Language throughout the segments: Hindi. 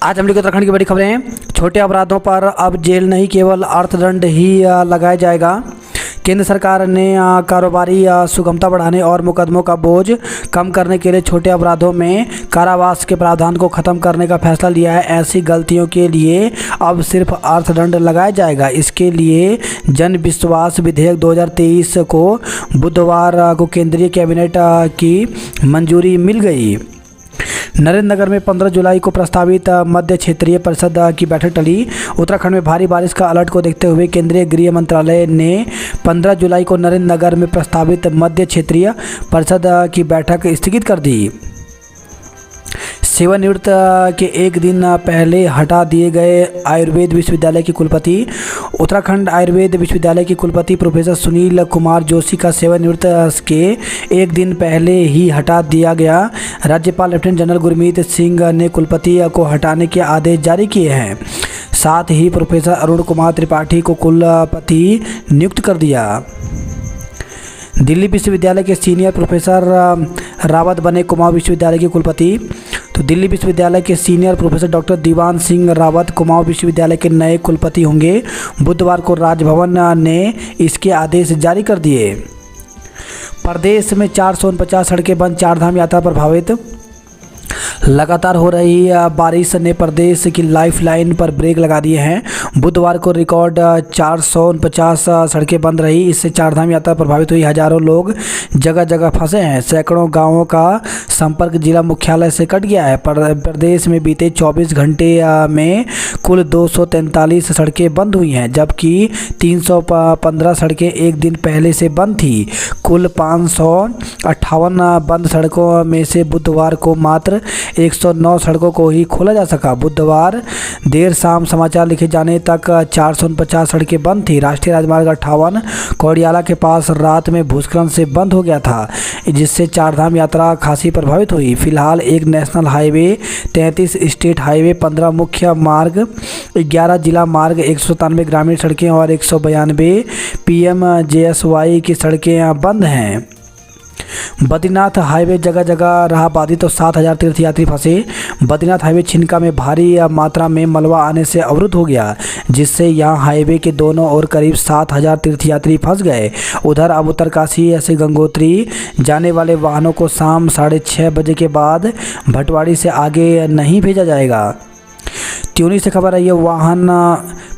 आज हम लोग उत्तराखंड की बड़ी खबरें। छोटे अपराधों पर अब जेल नहीं केवल अर्थदंड ही लगाया जाएगा। केंद्र सरकार ने कारोबारी सुगमता बढ़ाने और मुकदमों का बोझ कम करने के लिए छोटे अपराधों में कारावास के प्रावधान को खत्म करने का फैसला लिया है। ऐसी गलतियों के लिए अब सिर्फ अर्थदंड लगाया जाएगा। इसके लिए जन विश्वास विधेयक 2023 को बुधवार को केंद्रीय कैबिनेट की मंजूरी मिल गई। नरेंद्रनगर में 15 जुलाई को प्रस्तावित मध्य क्षेत्रीय परिषद की बैठक टली। उत्तराखंड में भारी बारिश का अलर्ट को देखते हुए केंद्रीय गृह मंत्रालय ने 15 जुलाई को नरेंद्रनगर में प्रस्तावित मध्य क्षेत्रीय परिषद की बैठक स्थगित कर दी। सेवानिवृत्त के एक दिन पहले हटा दिए गए आयुर्वेद विश्वविद्यालय के कुलपति। उत्तराखंड आयुर्वेद विश्वविद्यालय के कुलपति प्रोफेसर सुनील कुमार जोशी का सेवानिवृत्त के एक दिन पहले ही हटा दिया गया। राज्यपाल लेफ्टिनेंट जनरल गुरमीत सिंह ने कुलपति को हटाने के आदेश जारी किए हैं। साथ ही प्रोफेसर अरुण कुमार त्रिपाठी को कुलपति नियुक्त कर दिया। दिल्ली विश्वविद्यालय के सीनियर प्रोफेसर रावत बने कुमाऊं विश्वविद्यालय के कुलपति। तो दिल्ली विश्वविद्यालय के senior professor doctor Diwan Singh Rawat Kumaon विश्वविद्यालय के नए कुलपति होंगे। बुधवार को राजभवन ने इसके आदेश जारी कर दिए। प्रदेश में 449 सड़कें बंद, चारधाम यात्रा प्रभावित। लगातार हो रही बारिश ने प्रदेश की लाइफलाइन पर ब्रेक लगा दिए हैं। बुधवार को रिकॉर्ड 449 सड़कें बंद रही। इससे चारधाम यात्रा प्रभावित हुई। हजारों लोग जगह जगह फंसे हैं। सैकड़ों गांवों का संपर्क जिला मुख्यालय से कट गया है। प्रदेश में बीते 24 घंटे में कुल 243 सड़कें बंद हुई हैं, जबकि 315 सड़कें एक दिन पहले से बंद थी। कुल 558 बंद सड़कों में से बुधवार को मात्र 109 सड़कों को ही खोला जा सका। बुधवार देर शाम समाचार लिखे जाने तक 449 सड़कें बंद थी। राष्ट्रीय राजमार्ग 58 कोडियाला के पास रात में भूस्खलन से बंद हो गया था, जिससे चारधाम यात्रा खासी प्रभावित हुई। फिलहाल एक नेशनल हाईवे, 33 स्टेट हाईवे, 15 मुख्य मार्ग, 11 जिला मार्ग, 197 ग्रामीण सड़कें और 192 PMJSY की सड़कें बंद हैं। बद्रीनाथ हाईवे जगह जगह रहा बाधित, तो 7,000 तीर्थयात्री फंसे। बद्रीनाथ हाईवे छिनका में भारी मात्रा में मलबा आने से अवरुद्ध हो गया, जिससे यहां हाईवे के दोनों ओर करीब 7,000 तीर्थयात्री फंस गए। उधर अब उत्तरकाशी से गंगोत्री जाने वाले वाहनों को शाम 6:30 बजे के बाद भटवाड़ी से आगे नहीं भेजा जाएगा। त्यूनी से खबर आई है,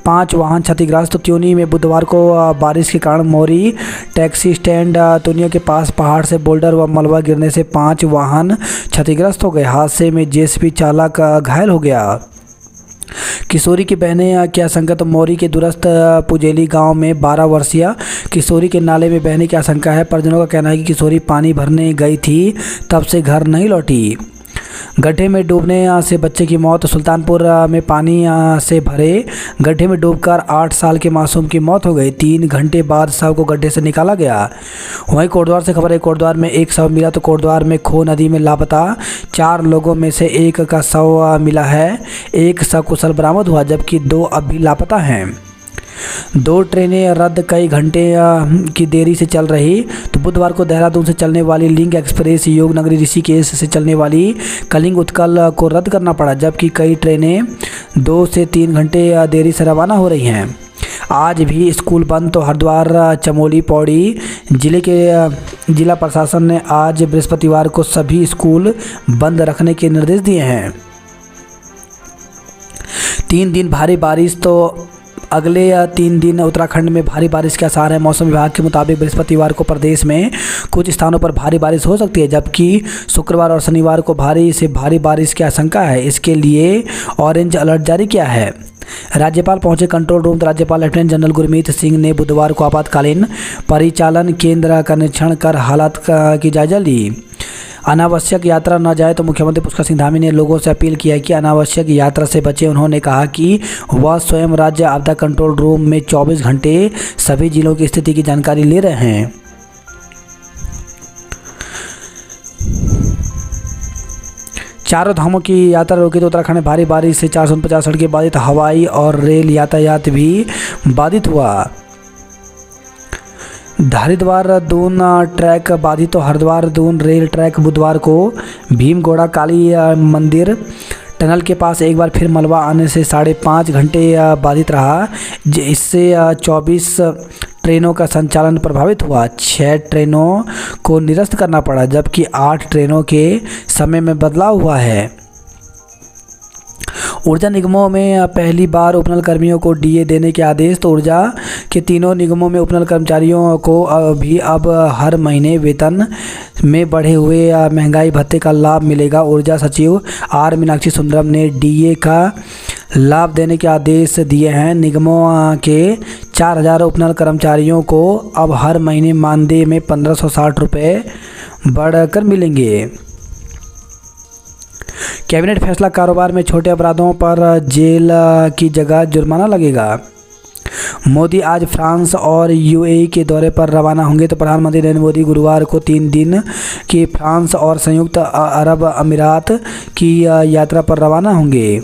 5 वाहन क्षतिग्रस्त। तो त्यूनी में बुधवार को बारिश के कारण मोरी टैक्सी स्टैंड तुनिया के पास पहाड़ से बोल्डर व मलबा गिरने से 5 वाहन क्षतिग्रस्त हो गए। हादसे में जेसीबी चालक घायल हो गया। किशोरी की बहने की आशंका। तो मोरी के दूरस्थ पुजेली गांव में 12 वर्षीय किशोरी के नाले में बहने की आशंका है। परिजनों का कहना है कि किशोरी पानी भरने गई थी, तब से घर नहीं लौटी। गड्ढे में डूबने से बच्चे की मौत। सुल्तानपुर में पानी से भरे गड्ढे में डूबकर 8 साल के मासूम की मौत हो गई। 3 घंटे बाद शव को गड्ढे से निकाला गया। वहीं कोटद्वार से खबर है, कोटद्वार में एक शव मिला। तो कोटद्वार में खो नदी में लापता 4 लोगों में से एक का शव मिला है। एक सकुशल बरामद हुआ, जबकि 2 अब भी लापता हैं। 2 ट्रेनें रद्द, कई घंटे की देरी से चल रही। तो बुधवार को देहरादून से चलने वाली लिंक एक्सप्रेस योगनगरी ऋषिकेश से चलने वाली कलिंग उत्कल को रद्द करना पड़ा, जबकि कई ट्रेनें 2 से 3 घंटे देरी से रवाना हो रही हैं। आज भी स्कूल बंद। तो हरिद्वार, चमोली, पौड़ी जिला प्रशासन ने आज बृहस्पतिवार को सभी स्कूल बंद रखने के निर्देश दिए हैं। 3 दिन भारी बारिश। तो अगले 3 दिन उत्तराखंड में भारी बारिश के आसार है। मौसम विभाग के मुताबिक बृहस्पतिवार को प्रदेश में कुछ स्थानों पर भारी बारिश हो सकती है, जबकि शुक्रवार और शनिवार को भारी से भारी बारिश की आशंका है। इसके लिए ऑरेंज अलर्ट जारी किया है। राज्यपाल पहुंचे कंट्रोल रूम। तो राज्यपाल लेफ्टिनेंट जनरल गुरमीत सिंह ने बुधवार को आपातकालीन परिचालन केंद्र का निरीक्षण कर हालात की जायजा ली। अनावश्यक यात्रा न जाए। तो मुख्यमंत्री पुष्कर सिंह धामी ने लोगों से अपील किया कि अनावश्यक यात्रा से बचें। उन्होंने कहा कि वह स्वयं राज्य आपदा कंट्रोल रूम में 24 घंटे सभी जिलों की स्थिति की जानकारी ले रहे हैं। चारों धामों की यात्रा रोकी। तो उत्तराखंड में भारी बारिश से 449 सड़कें बाधित। हवाई और रेल यातायात भी बाधित हुआ। हरिद्वार दून ट्रैक बाधित। तो हरिद्वार दून रेल ट्रैक बुधवार को भीमगोड़ा काली मंदिर टनल के पास एक बार फिर मलबा आने से 5.5 घंटे बाधित रहा। इससे 24 ट्रेनों का संचालन प्रभावित हुआ। 6 ट्रेनों को निरस्त करना पड़ा, जबकि 8 ट्रेनों के समय में बदलाव हुआ है। ऊर्जा निगमों में पहली बार उपनल कर्मियों को डीए देने के आदेश। तो ऊर्जा के तीनों निगमों में उपनल कर्मचारियों को भी अब हर महीने वेतन में बढ़े हुए महंगाई भत्ते का लाभ मिलेगा। ऊर्जा सचिव आर मीनाक्षी सुंदरम ने डीए का लाभ देने के आदेश दिए हैं। निगमों के 4000 उपनल कर्मचारियों को अब हर महीने मानदेय में 1560 रुपये बढ़कर मिलेंगे। कैबिनेट फैसला, कारोबार में छोटे अपराधों पर जेल की जगह जुर्माना लगेगा। मोदी आज फ्रांस और यूएई के दौरे पर रवाना होंगे। तो प्रधानमंत्री नरेंद्र मोदी गुरुवार को 3 दिन की फ्रांस और संयुक्त अरब अमीरात की यात्रा पर रवाना होंगे।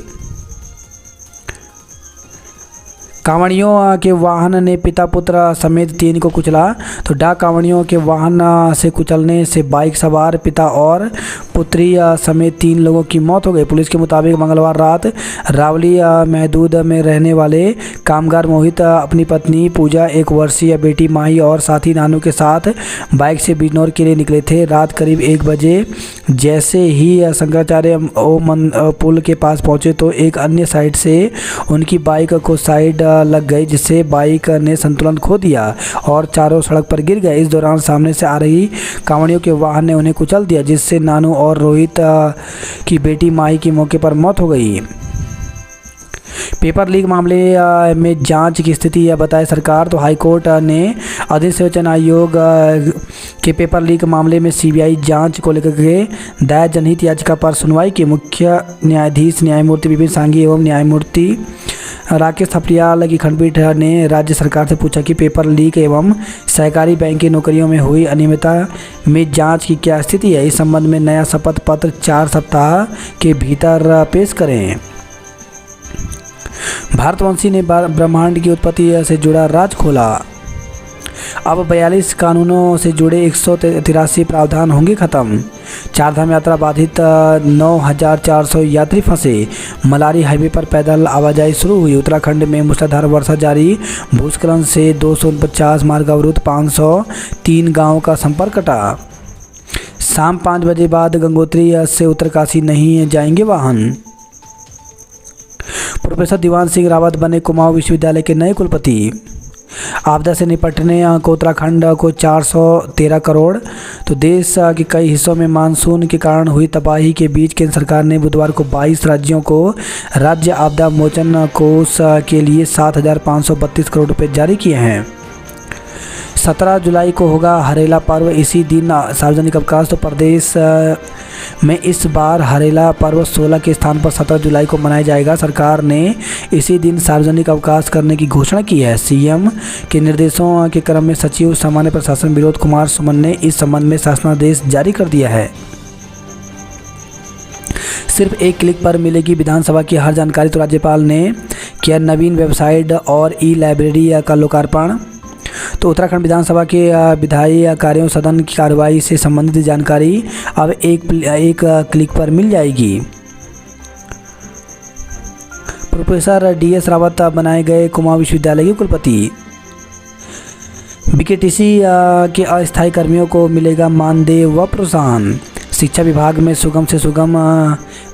कांवड़ियों के वाहन ने पिता पुत्र समेत 3 को कुचला। तो डाक कांवड़ियों के वाहन से कुचलने से बाइक सवार पिता और पुत्री समेत 3 लोगों की मौत हो गई। पुलिस के मुताबिक मंगलवार रात रावली महदूद में रहने वाले कामगार मोहित अपनी पत्नी पूजा, 1 वर्षीय बेटी माही और साथी नानू के साथ बाइक से बिजनौर के लिए निकले थे। रात करीब 1 बजे जैसे ही शंकराचार्य पुल के पास पहुंचे तो एक अन्य साइड से उनकी बाइक को साइड लग गई, जिससे बाइक ने संतुलन खो दिया और चारों सड़क पर गिर गए। इस दौरान सामने से आ रही कांवड़ियों के वाहन ने उन्हें कुचल दिया, जिससे नानू और रोहित की बेटी माही की मौके पर मौत हो गई। पेपर लीक मामले में जांच की स्थिति बताए सरकार। तो हाईकोर्ट ने अधिसूचना आयोग के पेपर लीक मामले में सीबीआई जांच को लेकर के दायर जनहित याचिका पर सुनवाई की। मुख्य न्यायाधीश न्यायमूर्ति विपिन सांघी एवं न्यायमूर्ति राकेश थपलियाल की खंडपीठ ने राज्य सरकार से पूछा कि पेपर लीक एवं सहकारी बैंक की नौकरियों में हुई अनियमितता में जांच की क्या स्थिति है। इस संबंध में नया शपथ पत्र 4 सप्ताह के भीतर पेश करें। भारतवंशी ने ब्रह्मांड की उत्पत्ति से जुड़ा राज खोला। अब 42 कानूनों से जुड़े 183 प्रावधान होंगे खत्म। चारधाम यात्रा बाधित 9400 यात्री फंसे। मलारी हाईवे पर पैदल आवाजाही शुरू हुई। उत्तराखंड में मूसलाधार वर्षा जारी। भूस्खलन से 249 मार्ग अवरुद्ध, 503 गांवों का संपर्क कटा। शाम 5 बजे बाद गंगोत्री से उत्तरकाशी नहीं जाएंगे वाहन। प्रोफेसर दीवान सिंह रावत बने कुमाऊं विश्वविद्यालय के नए कुलपति। आपदा से निपटने को उत्तराखंड को 413 करोड़। तो देश के कई हिस्सों में मानसून के कारण हुई तबाही के बीच केंद्र सरकार ने बुधवार को 22 राज्यों को राज्य आपदा मोचन कोष के लिए 7,532 करोड़ रुपए जारी किए हैं। 17 जुलाई को होगा हरेला पर्व, इसी दिन सार्वजनिक अवकाश। तो प्रदेश में इस बार हरेला पर्व 16 के स्थान पर 17 जुलाई को मनाया जाएगा। सरकार ने इसी दिन सार्वजनिक अवकाश करने की घोषणा की है। सीएम के निर्देशों के क्रम में सचिव सामान्य प्रशासन विनोद कुमार सुमन ने इस संबंध में शासनादेश जारी कर दिया है। सिर्फ एक क्लिक पर मिलेगी विधानसभा की हर जानकारी। तो राज्यपाल ने किया नवीन वेबसाइट और ई लाइब्रेरी का लोकार्पण। तो उत्तराखंड विधानसभा के विधायी कार्यों सदन की कार्रवाई से संबंधित जानकारी अब एक क्लिक पर मिल जाएगी। प्रोफेसर डीएस रावत बनाए गए कुमाऊं विश्वविद्यालय के कुलपति। बीकेटीसी के अस्थायी कर्मियों को मिलेगा मानदेय व प्रोत्साहन। शिक्षा विभाग में सुगम से सुगम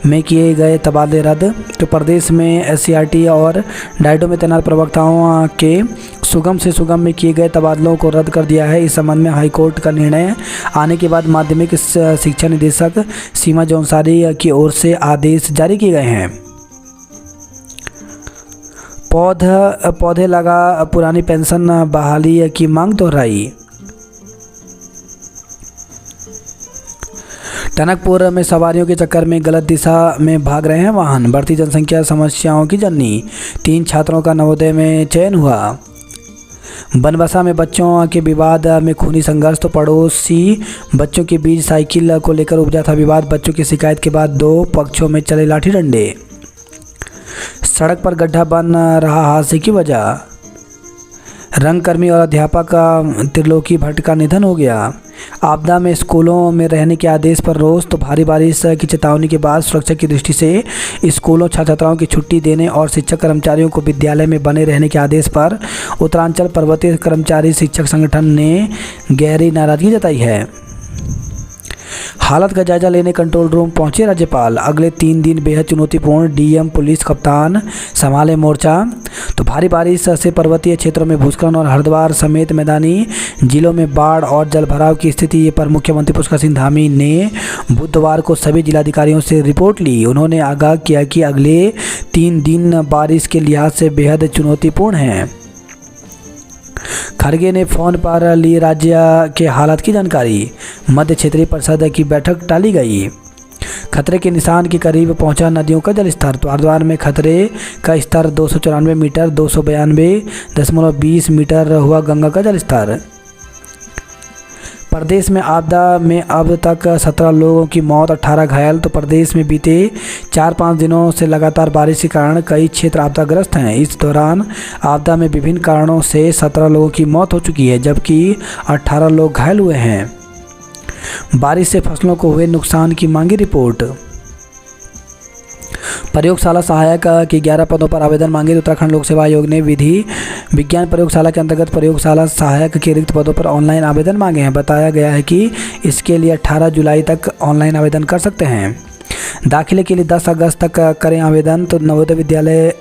में किए गए तबादले रद्द। तो प्रदेश में एससीईआरटी और डाइटो में तैनात प्रवक्ताओं के सुगम से सुगम में किए गए तबादलों को रद्द कर दिया है। इस संबंध में हाईकोर्ट का निर्णय आने के बाद माध्यमिक शिक्षा निदेशक सीमा जौनसारी की ओर से आदेश जारी किए गए हैं। पौधे लगा पुरानी पेंशन बहाली की मांग दोहराई। टनकपुर में सवारियों के चक्कर में गलत दिशा में भाग रहे हैं वाहन। बढ़ती जनसंख्या समस्याओं की जननी। 3 छात्रों का नवोदय में चयन हुआ। बनबसा में बच्चों के विवाद में खूनी संघर्ष। तो पड़ोसी बच्चों के बीच साइकिल को लेकर उपजा था विवाद। बच्चों की शिकायत के बाद 2 पक्षों में चले लाठी डंडे। सड़क पर गड्ढा बन रहा हादसे की वजह। रंगकर्मी और अध्यापक त्रिलोकी भट्ट का निधन हो गया। आपदा में स्कूलों में रहने के आदेश पर रोष। तो भारी बारिश की चेतावनी के बाद सुरक्षा की दृष्टि से स्कूलों छात्र छात्राओं की छुट्टी देने और शिक्षक कर्मचारियों को विद्यालय में बने रहने के आदेश पर उत्तरांचल पर्वतीय कर्मचारी शिक्षक संगठन ने गहरी नाराजगी जताई है। हालत का जायजा लेने कंट्रोल रूम पहुंचे राज्यपाल। अगले 3 दिन बेहद चुनौतीपूर्ण, डीएम पुलिस कप्तान संभाले मोर्चा। तो भारी बारिश से पर्वतीय क्षेत्रों में भूस्खलन और हरिद्वार समेत मैदानी जिलों में बाढ़ और जलभराव की स्थिति पर मुख्यमंत्री पुष्कर सिंह धामी ने बुधवार को सभी जिलाधिकारियों से रिपोर्ट ली। उन्होंने आगाह किया कि अगले 3 दिन बारिश के लिहाज से बेहद चुनौतीपूर्ण हैं। खड़गे ने फोन पर ली राज्य के हालात की जानकारी। मध्य क्षेत्रीय परिषद की बैठक टाली गई। खतरे के निशान के करीब पहुंचा नदियों का जलस्तर। तो हरिद्वार में खतरे का स्तर 294 मीटर, 292.20 मीटर हुआ गंगा का जलस्तर। प्रदेश में आपदा में अब तक 17 लोगों की मौत, 18 घायल। तो प्रदेश में बीते 4-5 दिनों से लगातार बारिश के कारण कई क्षेत्र आपदाग्रस्त हैं। इस दौरान आपदा में विभिन्न कारणों से 17 लोगों की मौत हो चुकी है, जबकि 18 लोग घायल हुए हैं। बारिश से फसलों को हुए नुकसान की मांगी रिपोर्ट। प्रयोगशाला सहायक के 11 पदों पर आवेदन मांगे। उत्तराखंड लोक सेवा आयोग ने विधि विज्ञान प्रयोगशाला के अंतर्गत प्रयोगशाला सहायक के रिक्त पदों पर ऑनलाइन आवेदन मांगे हैं। बताया गया है कि इसके लिए 18 जुलाई तक ऑनलाइन आवेदन कर सकते हैं। दाखिले के लिए 10 अगस्त तक करें आवेदन। तो नवोदय विद्यालय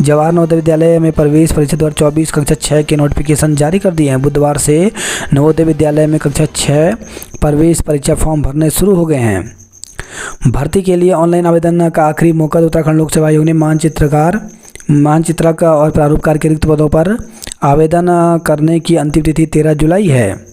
जवाहर नवोदय विद्यालय में प्रवेश परीक्षा 2024 कक्षा 6 के नोटिफिकेशन जारी कर दिए हैं। बुधवार से नवोदय विद्यालय में कक्षा 6 प्रवेश परीक्षा फॉर्म भरने शुरू हो गए हैं। भर्ती के लिए ऑनलाइन आवेदन का आखिरी मौका। उत्तराखंड लोक सेवा आयोग ने मानचित्रक और प्रारूपकार के रिक्त पदों पर आवेदन करने की अंतिम तिथि 13 जुलाई है।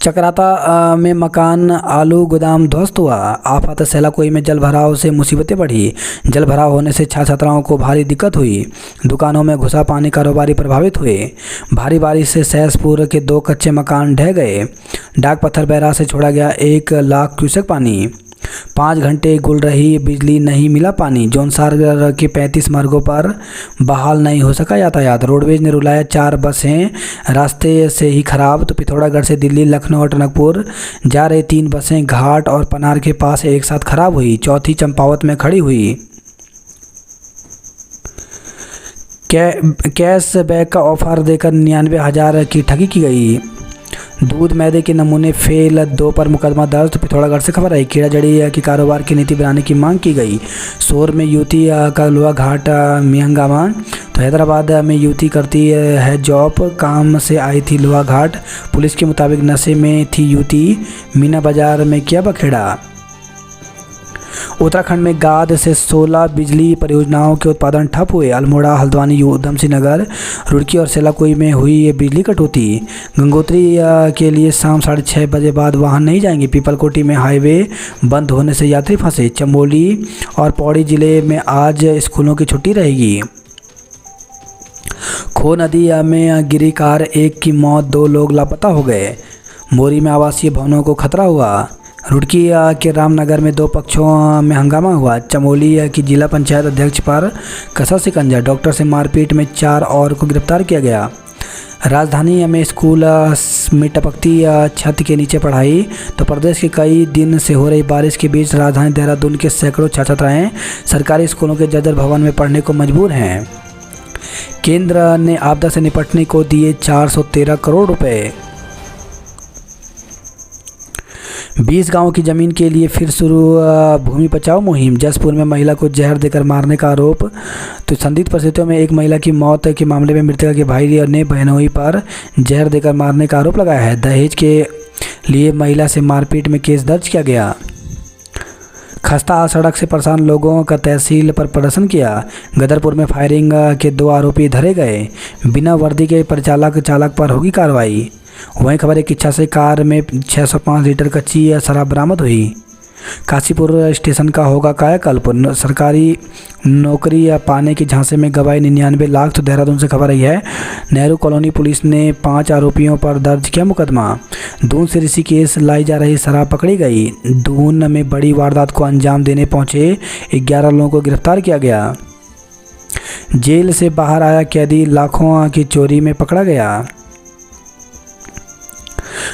चकराता में मकान आलू गोदाम ध्वस्त हुआ। आफत सैलाकोई में जल भराव से मुसीबतें बढ़ी। जल भराव होने से छात्र छात्राओं को भारी दिक्कत हुई। दुकानों में घुसा पानी, कारोबारी प्रभावित हुए। भारी बारिश से सहसपुर के 2 कच्चे मकान ढह गए। डाक पत्थर बैराज से छोड़ा गया 1 लाख क्यूसेक पानी। 5 घंटे गुल रही बिजली, नहीं मिला पानी। जौनसार के 35 मार्गों पर बहाल नहीं हो सका यातायात। रोडवेज ने रुलाया 4 बसें रास्ते से ही खराब। तो पिथौरागढ़ से दिल्ली, लखनऊ और टनकपुर जा रही 3 बसें घाट और पनार के पास एक साथ खराब हुई। चौथी चंपावत में खड़ी हुई। कैश बैक का ऑफर देकर 99,000 की ठगी की गई। दूध मैदे के नमूने फेल, 2 पर मुकदमा दर्ज। तो पिथौरागढ़ से खबर आई। कीड़ा जड़ी के कारोबार की नीति बनाने की मांग की गई। शोर में युवती का लोहा घाट में हंगामा। तो हैदराबाद में युवती करती है जॉब, काम से आई थी लोहा घाट। पुलिस के मुताबिक नशे में थी युवती, मीना बाजार में किया बखेड़ा। उत्तराखंड में गाद से 16 बिजली परियोजनाओं के उत्पादन ठप हुए। अल्मोड़ा, हल्द्वानी, ऊधम सिंह नगर, रुड़की और सेलाकोई में हुई ये बिजली कटौती। गंगोत्री के लिए शाम 6:30 बजे बाद वाहन नहीं जाएंगे। पीपलकोटी में हाईवे बंद होने से यात्री फंसे। चमोली और पौड़ी जिले में आज स्कूलों की छुट्टी रहेगी। खो नदी में गिरी कार, 1 की मौत, 2 लोग लापता हो गए। मोरी में आवासीय भवनों को खतरा हुआ। रुड़की के रामनगर में 2 पक्षों में हंगामा हुआ। चमोली की जिला पंचायत अध्यक्ष पर कसा शिकंजा। डॉक्टर से मारपीट में 4 और को गिरफ्तार किया गया। राजधानी में स्कूल में टपकती छत के नीचे पढ़ाई। तो प्रदेश के कई दिन से हो रही बारिश के बीच राजधानी देहरादून के सैकड़ों छात्र छात्राएं सरकारी स्कूलों के जर्जर भवन में पढ़ने को मजबूर हैं। केंद्र ने आपदा से निपटने को दिए 413 करोड़ रुपए। 20 गांवों की जमीन के लिए फिर शुरू भूमि बचाओ मुहिम। जसपुर में महिला को जहर देकर मारने का आरोप। तो संदिग्ध परिस्थितियों में एक महिला की मौत के मामले में मृतका के भाई ने बहनोई पर जहर देकर मारने का आरोप लगाया है। दहेज के लिए महिला से मारपीट में केस दर्ज किया गया। खस्ता सड़क से परेशान लोगों का तहसील पर प्रदर्शन किया। गदरपुर में फायरिंग के 2 आरोपी धरे गए। बिना वर्दी के चालक पर होगी कार्रवाई। वहीं खबर एक इच्छा से कार में 605 लीटर कच्ची शराब बरामद हुई। काशीपुर स्टेशन का होगा कायाकल्प। सरकारी नौकरी पाने के झांसे में गवाए 99 लाख। तो देहरादून से खबर आई है। नेहरू कॉलोनी पुलिस ने 5 आरोपियों पर दर्ज किया मुकदमा। दून से ऋषिकेश लाई जा रही शराब पकड़ी गई। दून में बड़ी वारदात को अंजाम देने पहुंचे 11 लोगों को गिरफ्तार किया गया। जेल से बाहर आया कैदी लाखों की चोरी में पकड़ा गया।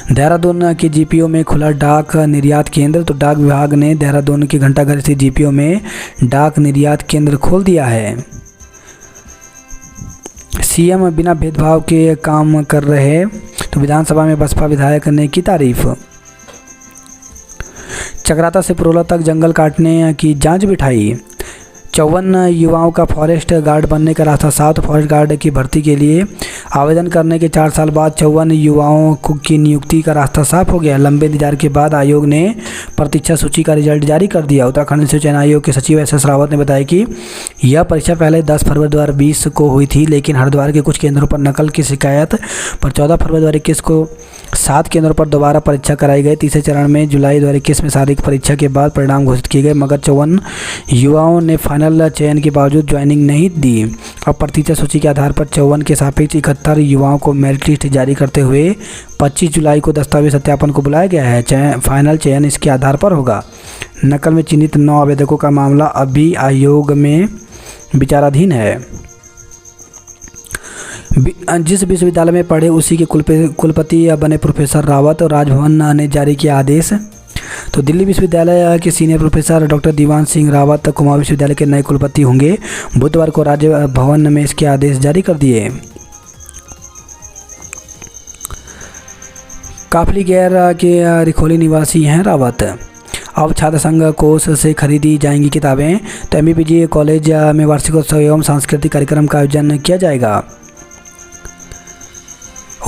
देहरादून के जीपीओ में खुला डाक निर्यात केंद्र। तो डाक विभाग ने देहरादून के घंटाघर स्थित जीपीओ में डाक निर्यात केंद्र खोल दिया है। सीएम बिना भेदभाव के काम कर रहे, तो विधानसभा में बसपा विधायक ने की तारीफ। चकराता से पुरोला तक जंगल काटने की जांच बिठाई। 54 युवाओं का फॉरेस्ट गार्ड बनने का रास्ता साफ। फॉरेस्ट गार्ड की भर्ती के लिए आवेदन करने के 4 साल बाद 54 युवाओं की नियुक्ति का रास्ता साफ हो गया। लंबे इंतजार के बाद आयोग ने प्रतीक्षा सूची का रिजल्ट जारी कर दिया। उत्तराखंड शिव चयन आयोग के सचिव एस रावत ने बताया कि यह परीक्षा पहले 10 फरवरी 2020 को हुई थी, लेकिन हरिद्वार के कुछ केंद्रों पर नकल की शिकायत पर 14 फरवरी 2021 को 7 केंद्रों पर दोबारा परीक्षा कराई गई। तीसरे चरण में जुलाई 2021 में शारीरिक परीक्षा के बाद परिणाम घोषित किए गए, मगर 54 युवाओं ने फाइनल चयन के बावजूद ज्वाइनिंग नहीं दी। अब प्रतीक्षा सूची के आधार पर 54 के सापेक्ष 71 युवाओं को मेरिट लिस्ट जारी करते हुए 25 जुलाई को दस्तावेज सत्यापन को बुलाया गया है। फाइनल चयन इसके आधार पर होगा। नकल में चिन्हित 9 आवेदकों का मामला अभी आयोग में विचाराधीन है। जिस विश्वविद्यालय में पढ़े उसी के कुलपति बने प्रोफेसर रावत और राजभवन ने जारी किया आदेश। तो दिल्ली विश्वविद्यालय के senior professor doctor Diwan Singh Rawat Kumaon विश्वविद्यालय के नए कुलपति होंगे। बुधवार को राजभवन में इसके आदेश जारी कर दिए। काफली गैर के रिखोली निवासी हैं रावत। अब छात्र संघ कोष से खरीदी जाएंगी किताबें। तो MBBG कॉलेज में वार्षिकोत्सव एवं सांस्कृतिक कार्यक्रम का आयोजन किया जाएगा।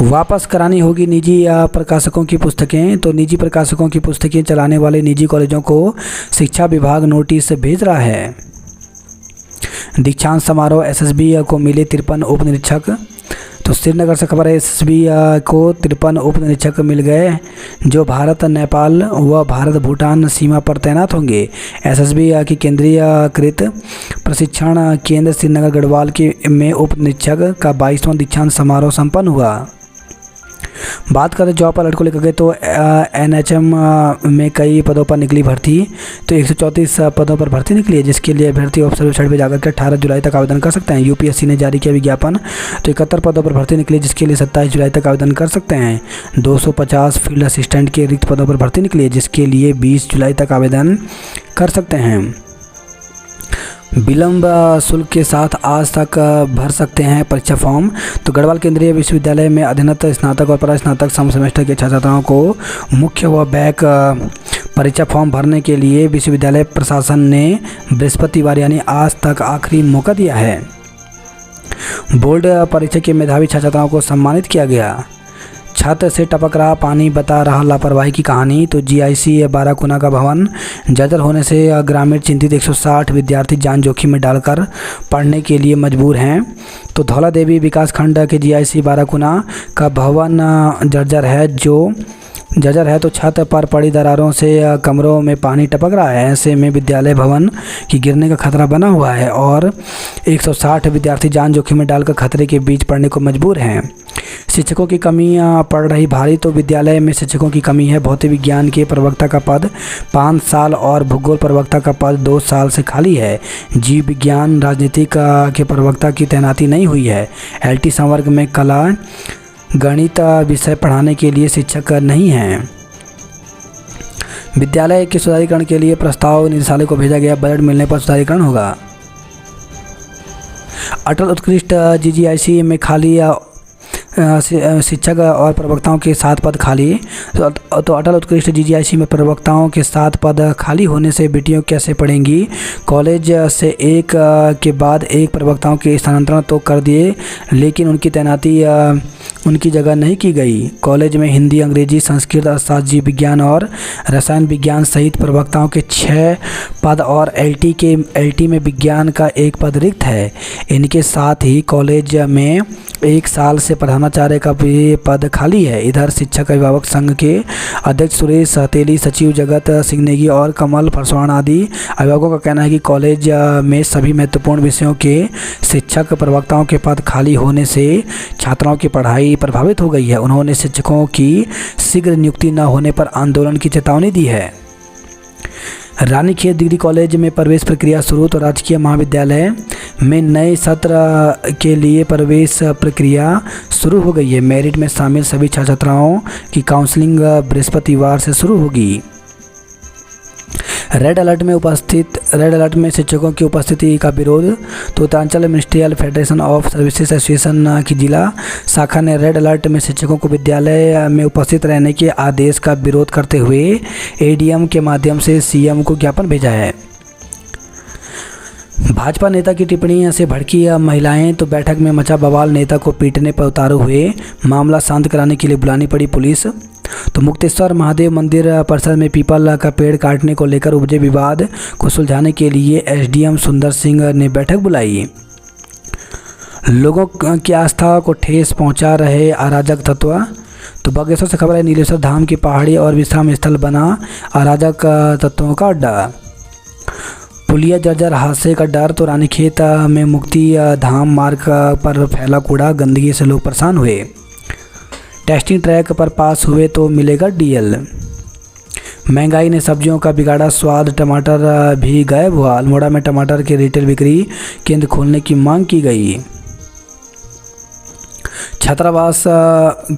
वापस करानी होगी निजी प्रकाशकों की पुस्तकें। तो निजी प्रकाशकों की पुस्तकें चलाने वाले निजी कॉलेजों को शिक्षा विभाग नोटिस भेज रहा है। दीक्षांत समारोह SSB को मिले 53 उप निरीक्षक। तो श्रीनगर से खबर है SSB को 53 उप निरीक्षक मिल गए, जो भारत नेपाल व भारत भूटान सीमा पर तैनात होंगे। SSB की केंद्रीयकृत प्रशिक्षण केंद्र श्रीनगर गढ़वाल में उप निरीक्षक का 22वां दीक्षांत समारोह संपन्न हुआ। बात करें जॉब अलर्ट को लेकर के, तो NHM में कई पदों पर निकली भर्ती। तो 134 पदों पर भर्ती निकली है, जिसके लिए अभ्यर्थी ऑफिसर वेबसाइट पर जाकर के 18 जुलाई तक आवेदन कर सकते हैं। UPSC ने जारी किया विज्ञापन। तो 71 पदों पर भर्ती निकली, जिसके लिए 27 जुलाई तक आवेदन कर सकते हैं। 250 फील्ड असिस्टेंट के रिक्त पदों पर भर्ती निकली है, जिसके लिए 20 जुलाई तक आवेदन कर सकते हैं। विलंब शुल्क के साथ आज तक भर सकते हैं परीक्षा फॉर्म। तो गढ़वाल केंद्रीय विश्वविद्यालय में अधीनस्थ स्नातक और परास्नातक सम सेमेस्टर के छात्र छात्राओं को मुख्य व बैक परीक्षा फॉर्म भरने के लिए विश्वविद्यालय प्रशासन ने बृहस्पतिवार यानी आज तक आखिरी मौका दिया है। बोर्ड परीक्षा के मेधावी छात्र छात्राओं को सम्मानित किया गया। छत से टपक रहा पानी बता रहा लापरवाही की कहानी। तो GIC बाराकुना का भवन जर्जर होने से ग्रामीण चिंतित। 160 विद्यार्थी जान जोखिम में डालकर पढ़ने के लिए मजबूर हैं। तो धौला देवी विकास खंड के GIC बाराकुना का भवन जर्जर है तो छत पर पड़ी दरारों से कमरों में पानी टपक रहा है। ऐसे में विद्यालय भवन की गिरने का खतरा बना हुआ है और 160 विद्यार्थी जान जोखिम में डालकर खतरे के बीच पढ़ने को मजबूर हैं। शिक्षकों की कमी पड़ रही भारी। तो विद्यालय में शिक्षकों की कमी है। भौतिक विज्ञान के प्रवक्ता का पद 5 साल और भूगोल प्रवक्ता का पद 2 साल से खाली है। जीव विज्ञान राजनीतिक के प्रवक्ता की तैनाती नहीं हुई है। LT संवर्ग में कला गणित विषय पढ़ाने के लिए शिक्षक नहीं हैं। विद्यालय के सुधारीकरण के लिए प्रस्ताव निदेशालय को भेजा गया। बजट मिलने पर सुधारीकरण होगा। अटल उत्कृष्ट GGIC में खाली शिक्षक और प्रवक्ताओं के 7 पद खाली। तो अटल उत्कृष्ट GGIC में प्रवक्ताओं के 7 पद खाली होने से बेटियां कैसे पढ़ेंगी। कॉलेज से एक के बाद एक प्रवक्ताओं के स्थानांतरण तो कर दिए, लेकिन उनकी तैनाती उनकी जगह नहीं की गई। कॉलेज में हिंदी, अंग्रेजी, संस्कृत, अर्थशास्त्र, जीव विज्ञान और रसायन विज्ञान सहित प्रवक्ताओं के 6 पद और LT में विज्ञान का 1 पद रिक्त है। इनके साथ ही कॉलेज में 1 साल से प्रधानाचार्य का भी पद खाली है। इधर शिक्षक अभिभावक संघ के अध्यक्ष सुरेश सहतेली, सचिव जगत सिंह नेगी और कमल फरसवाण आदि अभिभावकों का कहना है कि कॉलेज में सभी महत्वपूर्ण विषयों के शिक्षक प्रवक्ताओं के पद खाली होने से छात्राओं की पढ़ाई प्रभावित हो गई है। उन्होंने शिक्षकों की शीघ्र नियुक्ति न होने पर आंदोलन की चेतावनी दी है। रानीखेत डिग्री कॉलेज में प्रवेश प्रक्रिया शुरू। तो राजकीय महाविद्यालय में नए सत्र के लिए प्रवेश प्रक्रिया शुरू हो गई है। मेरिट में शामिल सभी छात्र छात्राओं की काउंसलिंग बृहस्पतिवार से शुरू होगी। रेड अलर्ट में शिक्षकों की उपस्थिति का विरोध। तो Uttaranchal ministerial federation of services association की जिला शाखा ने रेड अलर्ट में शिक्षकों को विद्यालय में उपस्थित रहने के आदेश का विरोध करते हुए एडीएम के माध्यम से सीएम को ज्ञापन भेजा है। भाजपा नेता की टिप्पणी से भड़की महिलाएं। तो बैठक में मचा बवाल, नेता को पीटने पर उतारू हुए, मामला शांत कराने के लिए बुलानी पड़ी पुलिस। तो मुक्तेश्वर महादेव मंदिर परिसर में पीपल का पेड़ काटने को लेकर उपजे विवाद को सुलझाने के लिए एसडीएम सुंदर सिंह ने बैठक बुलाई। लोगों की आस्था को ठेस पहुंचा रहे अराजक तत्व। तो बागेश्वर से खबर है, नीलेश्वर धाम की पहाड़ी और विश्राम स्थल बना अराजक तत्वों का अड्डा। पुलिया जर्जर हादसे का डर। तो रानीखेत में मुक्ति धाम मार्ग पर फैला कूड़ा, गंदगी से लोग परेशान हुए। टेस्टिंग ट्रैक पर पास हुए तो मिलेगा डीएल। महंगाई ने सब्जियों का बिगाड़ा स्वाद, टमाटर भी गायब हुआ। अल्मोड़ा में टमाटर के रिटेल बिक्री केंद्र खोलने की मांग की गई। छात्रावास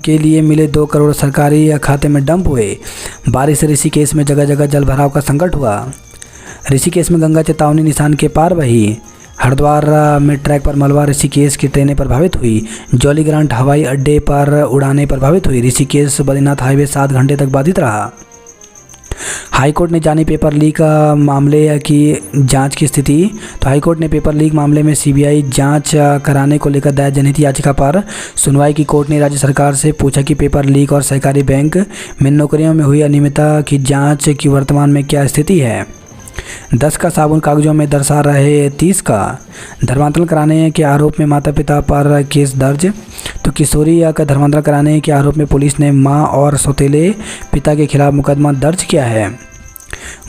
के लिए मिले 2 करोड़ सरकारी खाते में डंप हुए। बारिश से ऋषिकेश में जगह जगह जल भराव का संकट हुआ। ऋषिकेश में गंगा चेतावनी निशान के पार बही। हरिद्वार में ट्रैक पर मलबा, ऋषिकेश की ट्रेनें प्रभावित हुई। जॉलीग्रांट हवाई अड्डे पर उड़ानें प्रभावित हुई। ऋषिकेश बद्रीनाथ हाईवे 7 घंटे तक बाधित रहा। हाईकोर्ट ने जानी पेपर लीक मामले की जांच की स्थिति। तो हाईकोर्ट ने पेपर लीक मामले में सीबीआई जांच कराने को लेकर दायर जनहित याचिका पर सुनवाई की। कोर्ट ने राज्य सरकार से पूछा कि पेपर लीक और सहकारी बैंक में नौकरियों में हुई अनियमितता की जांच की वर्तमान में क्या स्थिति है। 10 का साबुन कागजों में दर्शा रहे 30 का। धर्मांतरण कराने के आरोप में माता पिता पर केस दर्ज। तो किशोरी का धर्मांतरण कराने के आरोप में पुलिस ने मां और सौतेले पिता के खिलाफ मुकदमा दर्ज किया है।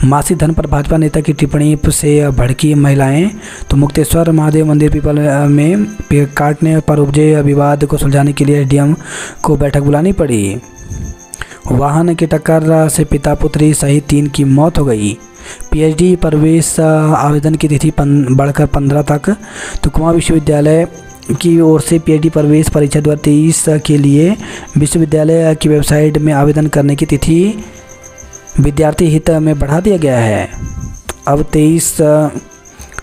मासिक धन पर भाजपा नेता की टिप्पणी से भड़की महिलाएं। तो मुक्तेश्वर महादेव मंदिर पीपल में पेड़ काटने पर उपजे विवाद को सुलझाने के लिए एसडीएम को बैठक बुलानी पड़ी। वाहन की टक्कर से पिता पुत्री सहित 3 की मौत हो गई। पीएचडी प्रवेश आवेदन की तिथि बढ़कर 15 तक। तो कुमाऊं विश्वविद्यालय की ओर से पीएचडी प्रवेश परीक्षा 2023 के लिए विश्वविद्यालय की वेबसाइट में आवेदन करने की तिथि विद्यार्थी हित में बढ़ा दिया गया है। अब 23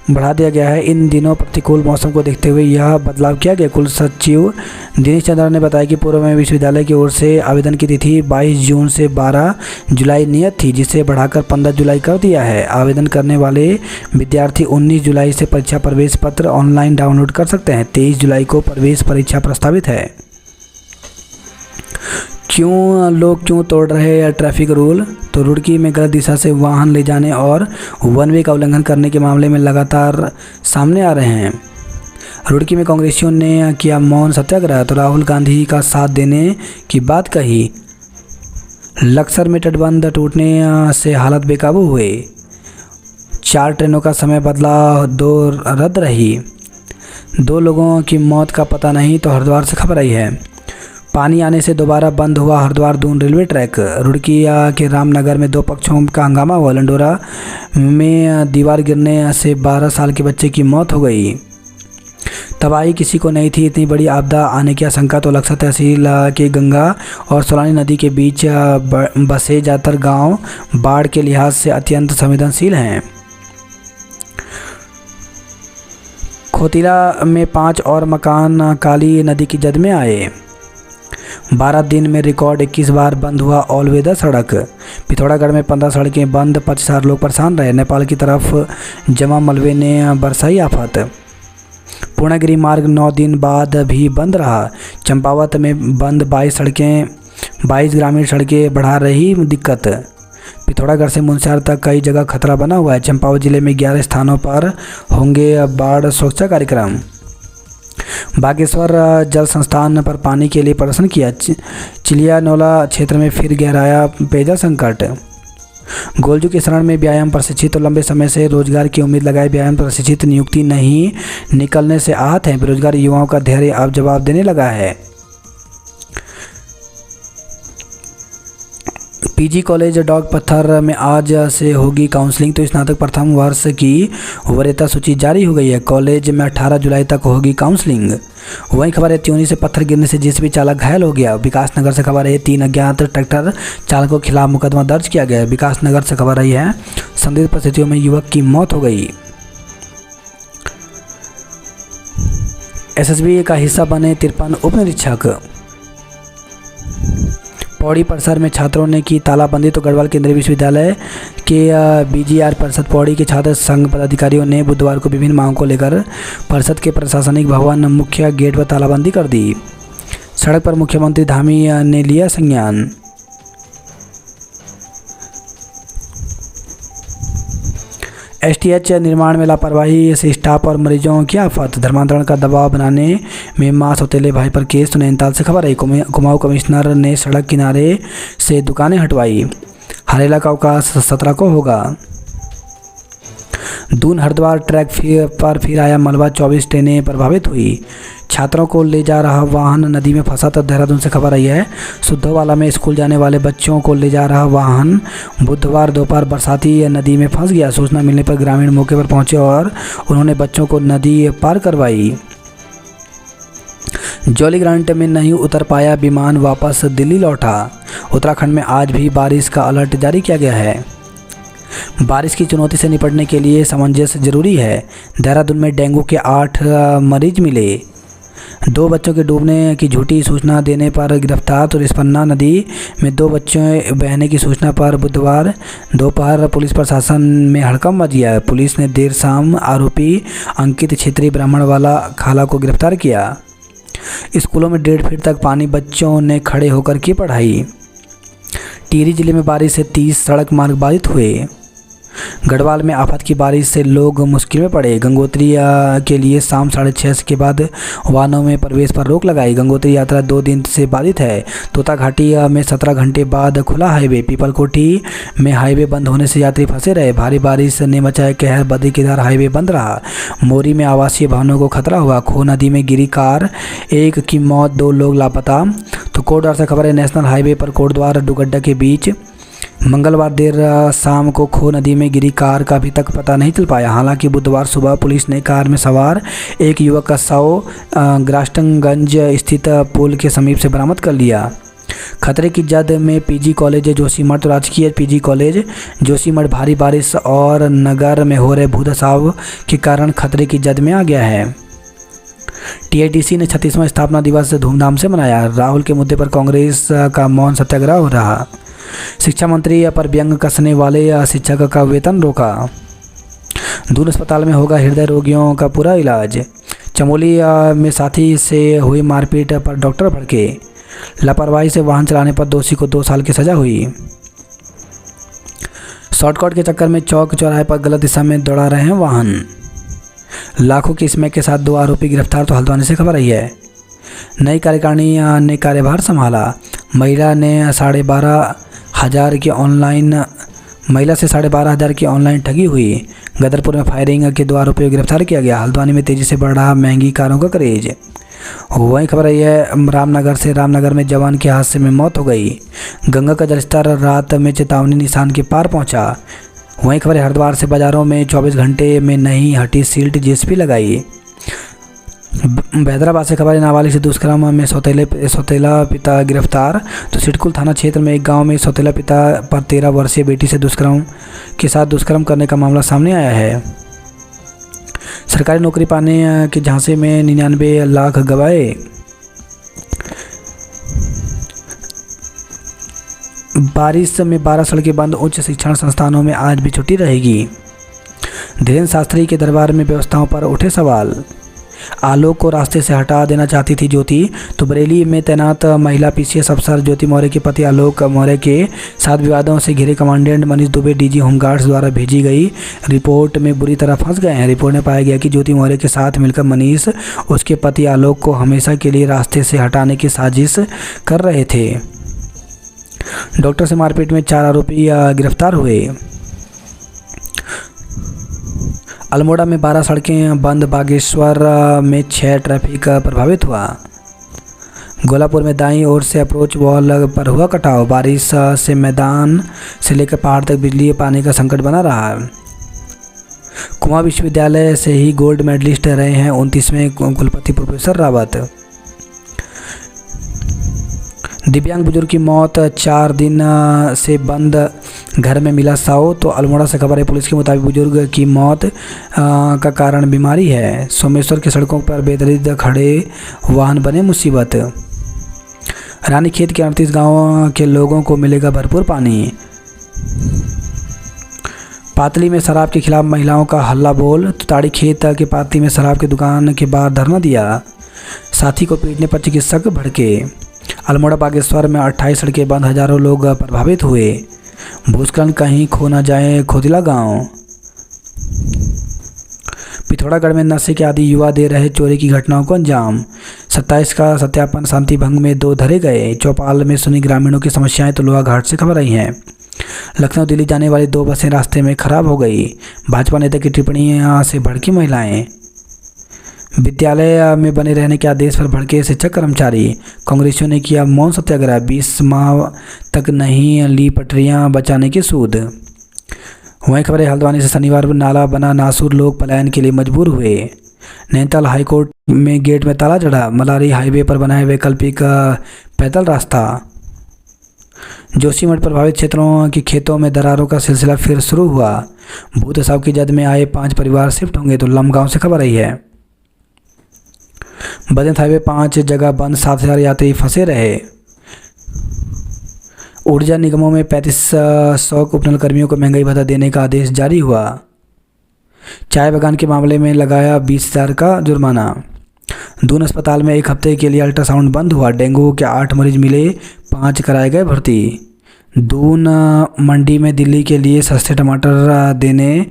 बढ़ा दिया गया है। इन दिनों प्रतिकूल मौसम को देखते हुए यह बदलाव किया गया। कुल सचिव दिनेश चंद्र ने बताया कि पूर्व में विश्वविद्यालय की ओर से आवेदन की तिथि 22 जून से 12 जुलाई नियत थी, जिसे बढ़ाकर 15 जुलाई कर दिया है। आवेदन करने वाले विद्यार्थी 19 जुलाई से परीक्षा प्रवेश पत्र ऑनलाइन डाउनलोड कर सकते हैं। 23 जुलाई को प्रवेश परीक्षा प्रस्तावित है। लोग क्यों तोड़ रहे हैं ट्रैफिक रूल। तो रुड़की में गलत दिशा से वाहन ले जाने और वन वे का उल्लंघन करने के मामले में लगातार सामने आ रहे हैं। रुड़की में कांग्रेसियों ने किया मौन सत्याग्रह। तो राहुल गांधी का साथ देने की बात कही। लक्सर में तटबंध टूटने से हालत बेकाबू हुए। 4 ट्रेनों का समय बदला, 2 रद्द रही। 2 लोगों की मौत का पता नहीं। तो हरिद्वार से खबर आई है, पानी आने से दोबारा बंद हुआ हरिद्वार दून रेलवे ट्रैक। रुड़की के रामनगर में 2 पक्षों का हंगामा हुआ। लंडोरा में दीवार गिरने से 12 साल के बच्चे की मौत हो गई। तबाही किसी को नहीं थी, इतनी बड़ी आपदा आने की आशंका। तो लक्सर तहसील के गंगा और सोलानी नदी के बीच बसे ज़्यादातर गांव बाढ़ के लिहाज से अत्यंत संवेदनशील हैं। खोतीला में 5 और मकान काली नदी की जद में आए। 12 दिन में रिकॉर्ड 21 बार बंद हुआ ऑल वेदर सड़क। पिथौरागढ़ में 15 सड़कें बंद, 50,000 लोग परेशान रहे। नेपाल की तरफ जमा मलबे ने बरसाई आफत। पूर्णागिरी मार्ग 9 दिन बाद भी बंद रहा। चंपावत में बंद 22 सड़कें, 22 ग्रामीण सड़कें बढ़ा रही दिक्कत। पिथौरागढ़ से मुनस्यार तक कई जगह खतरा बना हुआ है। चंपावत जिले में 11 स्थानों पर होंगे बाढ़ सुरक्षा कार्यक्रम। बागेश्वर जल संस्थान पर पानी के लिए प्रदर्शन किया। चिलियानोला क्षेत्र में फिर गहराया पेयजल संकट। गोलजू के शरण में व्यायाम प्रशिक्षित। तो लंबे समय से रोजगार की उम्मीद लगाए व्यायाम प्रशिक्षित नियुक्ति नहीं निकलने से आहत हैं। बेरोजगार युवाओं का धैर्य अब जवाब देने लगा है। पीजी कॉलेज डॉग पत्थर में आज से होगी काउंसलिंग। तो स्नातक प्रथम वर्ष की वरीयता सूची जारी हो गई है। कॉलेज में 18 जुलाई तक होगी काउंसलिंग। वहीं खबर है त्यूनी से पत्थर गिरने से जेसीबी चालक घायल हो गया। विकासनगर से खबर है 3 अज्ञात ट्रैक्टर चालकों के खिलाफ मुकदमा दर्ज किया गया है। विकासनगर से खबर आई है संदिग्ध परिस्थितियों में युवक की मौत हो गई। एसएसबी का हिस्सा बने 53 उप निरीक्षक। पौड़ी परिसर में छात्रों ने की तालाबंदी। तो गढ़वाल केंद्रीय विश्वविद्यालय के बीजीआर परिषद पौड़ी के छात्र संघ पदाधिकारियों ने बुधवार को विभिन्न मांगों को लेकर परिषद के प्रशासनिक भवन मुख्य गेट पर तालाबंदी कर दी। सड़क पर मुख्यमंत्री धामी ने लिया संज्ञान। एसटीएच निर्माण में लापरवाही से स्टाफ और मरीजों की आफत। धर्मांतरण का दबाव बनाने में मां सौतेले भाई पर केस। तो नैनीताल से खबर है कुमाऊं कमिश्नर ने सड़क किनारे से दुकानें हटवाई। हरेला का अवकाश 17 को होगा। दून हरिद्वार ट्रैक पर फिर आया मलबा। 24 ट्रेनें प्रभावित हुई। छात्रों को ले जा रहा वाहन नदी में फंसा। तो देहरादून से खबर आई है सुद्धोवाला में स्कूल जाने वाले बच्चों को ले जा रहा वाहन बुधवार दोपहर बरसाती नदी में फंस गया। सूचना मिलने पर ग्रामीण मौके पर पहुंचे और उन्होंने बच्चों को नदी पार करवाई। जौलीग्रांट में नहीं उतर पाया विमान, वापस दिल्ली लौटा। उत्तराखंड में आज भी बारिश का अलर्ट जारी किया गया है। बारिश की चुनौती से निपटने के लिए सामंजस्य जरूरी है। देहरादून में डेंगू के 8 मरीज मिले। 2 बच्चों के डूबने की झूठी सूचना देने पर गिरफ्तार। तो रिस्पन्ना नदी में 2 बच्चों बहने की सूचना पर बुधवार दोपहर पुलिस प्रशासन में हड़कंप मच गया। पुलिस ने देर शाम आरोपी अंकित क्षेत्रीय ब्राह्मणवाला खाला को गिरफ्तार किया। स्कूलों में 1.5 फीट तक पानी, बच्चों ने खड़े होकर की पढ़ाई। टिहरी जिले में बारिश से 30 सड़क मार्ग बाधित हुए। गढ़वाल में आफत की बारिश से लोग मुश्किल में पड़े। गंगोत्री के लिए शाम 6:30 के बाद वाहनों में प्रवेश पर रोक लगाई। गंगोत्री यात्रा 2 दिन से बाधित है। तोता घाटी में 17 घंटे बाद खुला हाईवे। पीपलकोटी में हाईवे बंद होने से यात्री फंसे रहे। भारी बारिश ने मचाया कहर, बद्री केदार हाईवे बंद रहा। मोरी में आवासीय भवनों को खतरा हुआ। खो नदी में गिरी कार, 1 की मौत, 2 लोग लापता। तो कोटद्वार से खबर है नेशनल हाईवे पर कोटद्वार डुगड्डा के बीच मंगलवार देर शाम को खो नदी में गिरी कार का अभी तक पता नहीं चल पाया। हालांकि बुधवार सुबह पुलिस ने कार में सवार एक युवक का शव ग्रास्टनगंज स्थित पुल के समीप से बरामद कर लिया। खतरे की जद में पीजी कॉलेज जोशीमठ। तो राजकीय पीजी कॉलेज जोशीमठ भारी बारिश और नगर में हो रहे भूधसाव के कारण खतरे की जद में आ गया है। टीआईटीसी ने 36वां स्थापना दिवस धूमधाम से मनाया। राहुल के मुद्दे पर कांग्रेस का मौन सत्याग्रह हो रहा। शिक्षा मंत्री पर व्यंग कसने वाले शिक्षक का वेतन रोका। दून अस्पताल में होगा हृदय रोगियों का पूरा इलाज। चमोली में साथी से हुई मारपीट पर डॉक्टर भड़के। लापरवाही से वाहन चलाने पर दोषी को 2 साल की सजा हुई। शॉर्टकट के चक्कर में चौक चौराहे पर गलत दिशा में दौड़ा रहे हैं वाहन। लाखों की स्मैक के साथ 2 आरोपी गिरफ्तार। तो हल्द्वानी से खबर आई है नई कार्यकारिणी ने कार्यभार संभाला। महिला से 12,500 की ऑनलाइन ठगी हुई। गदरपुर में फायरिंग के 2 आरोपियों को गिरफ्तार किया गया। हल्द्वानी में तेजी से बढ़ रहा महंगी कारों का क्रेज। वहीं खबर आई है रामनगर में जवान के हादसे में मौत हो गई। गंगा का जलस्तर रात में चेतावनी निशान के पार पहुंचा। वहीं खबर है हरिद्वार से बाजारों में 24 घंटे में नहीं हटी सील्ड, जेसीबी लगाई। हैदराबाद से खबर है नाबालिग से दुष्कर्म में सौतेला पिता गिरफ्तार। तो सिडकुल थाना क्षेत्र में एक गांव में सौतेला पिता पर 13 वर्षीय बेटी से दुष्कर्म करने का मामला सामने आया है। सरकारी नौकरी पाने के झांसे में 99 लाख गवाए। बारिश में 12 सड़कें बंद। उच्च शिक्षण संस्थानों में आज भी छुट्टी रहेगी। धीरेन्द्र शास्त्री के दरबार में व्यवस्थाओं पर उठे सवाल। आलोक को रास्ते से हटा देना चाहती थी ज्योति। तो बरेली में तैनात महिला पीसीएस अफसर ज्योति मौर्य के पति आलोक मौर्य के साथ विवादों से घिरे commandant Manish Dubey DG home guards द्वारा भेजी गई रिपोर्ट में बुरी तरह फंस गए हैं। रिपोर्ट में पाया गया कि ज्योति मौर्य के साथ मिलकर मनीष उसके पति आलोक को हमेशा के लिए रास्ते से हटाने की साजिश कर रहे थे। डॉक्टर से मारपीट में 4 आरोपी गिरफ्तार हुए। अल्मोड़ा में 12 सड़कें बंद। बागेश्वर में 6 ट्रैफिक प्रभावित हुआ। गोलापुर में दाईं ओर से अप्रोच वॉल पर हुआ कटाव। बारिश से मैदान से लेकर पहाड़ तक बिजली और पानी का संकट बना रहा है। कुमाऊं विश्वविद्यालय से ही गोल्ड मेडलिस्ट रहे हैं 29वें कुलपति प्रोफेसर रावत। दिव्यांग बुजुर्ग की मौत, 4 दिन से बंद घर में मिला शव। तो अल्मोड़ा से खबर है, पुलिस के मुताबिक बुजुर्ग की मौत का कारण बीमारी है। सोमेश्वर की सड़कों पर बेदर्द खड़े वाहन बने मुसीबत। रानीखेत के 38 गांव के लोगों को मिलेगा भरपूर पानी। पातली में शराब के खिलाफ महिलाओं का हल्ला बोल। ताड़ी खेत के पातली में शराब की दुकान के बाहर धरना दिया। साथी को पीटने पर चिकित्सक भड़के। अल्मोड़ा बागेश्वर में 28 सड़कें बंद, हजारों लोग प्रभावित हुए। भूस्खलन कहीं खो न जाए खोदिला गांव। पिथौरागढ़ में नशे के आदि युवा दे रहे चोरी की घटनाओं को अंजाम। 27 का सत्यापन, शांति भंग में 2 धरे गए। चौपाल में सुनी ग्रामीणों की समस्याएं तो लोहा घाट से खबर आई हैं। लखनऊ दिल्ली जाने वाली 2 बसें रास्ते में खराब हो गई। भाजपा नेता की टिप्पणियों से भड़की महिलाएं। विद्यालय में बने रहने के आदेश पर भड़के शिक्षक कर्मचारी। कांग्रेसियों ने किया मौन सत्याग्रह। 20 माह तक नहीं ली पटरियां बचाने की सूद। वहीं खबर है, हल्द्वानी से शनिवार नाला बना, नासूर लोग पलायन के लिए मजबूर हुए। नैनीताल हाईकोर्ट में गेट में ताला जड़ा। मलारी हाईवे पर बनाए वैकल्पिक पैदल रास्ता। जोशीमठ प्रभावित क्षेत्रों के खेतों में दरारों का सिलसिला फिर शुरू हुआ। भूत साहब की जद में आए 5 परिवार शिफ्ट होंगे। तो लमगांव से खबर आई है, बदन हाईवे 5 जगह बंद, 7,000 यात्री फंसे रहे। ऊर्जा निगमों में 3500 उपनल कर्मियों को महंगाई भत्ता देने का आदेश जारी हुआ। चाय बागान के मामले में लगाया 20,000 का जुर्माना। दून अस्पताल में 1 हफ्ते के लिए अल्ट्रासाउंड बंद हुआ। डेंगू के 8 मरीज मिले, 5 कराए गए भर्ती। दून मंडी में दिल्ली के लिए सस्ते टमाटर देने